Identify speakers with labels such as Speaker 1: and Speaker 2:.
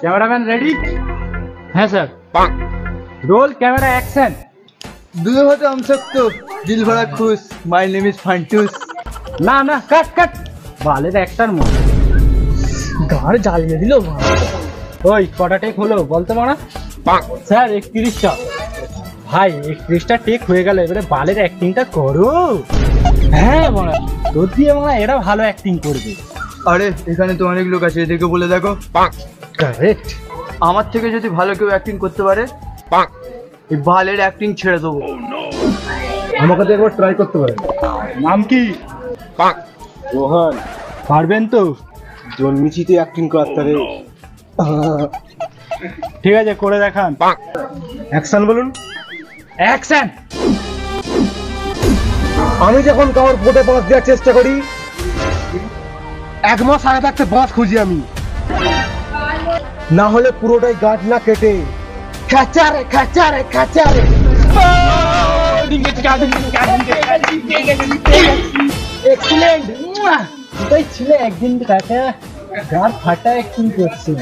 Speaker 1: Cameraman ready? হ্যাঁ sir. Roll camera action.
Speaker 2: दूल्हे हो तो हम सब तो दिल भरा खुश माय नेम इज फंटूस।
Speaker 1: না না, কাট কাট, বালের একটার মতো গাড় জ্বালিয়ে দিল। ওই কটা টেক হলো বলতে মারা? স্যার 31টা। ভাই 31টা টেক হয়ে গেল, এবারে বালের অ্যাক্টিংটা করো। হ্যাঁ মারা, তোর দিয়ে মারা এরা ভালো অ্যাক্টিং করবে।
Speaker 2: আরে এখানে তো অনেক লোক আছে, এদেরকে বলে দেখো।
Speaker 1: কারেক্ট।
Speaker 2: আমার থেকে যদি ভালো কেউ অ্যাক্টিং করতে পারে এই বালের অ্যাক্টিং ছেড়ে দেবো।
Speaker 1: আমাকে তো একবার ট্রাই করতে পারেন। নাম কি? রোহন। পারবেন তো?
Speaker 3: জন্মিছিতে অ্যাক্টিং করতে রে।
Speaker 1: ঠিক আছে, করে দেখান।
Speaker 3: অ্যাকশন বলুন।
Speaker 1: অ্যাকশন।
Speaker 3: আমি যখন কারোর ফোটে বাঁশ দেওয়ার চেষ্টা করি, 1 মাস আগে থাকতে বাঁশ খুঁজি আমি, না হলে পুরোটাই গাছ না কেটে খাচারে খাচারে খাচারে।
Speaker 1: এক্সিলেন্ট। এটাই ছিল একদিন কাকা গাড় ফাটা অ্যাক্টিং করছে।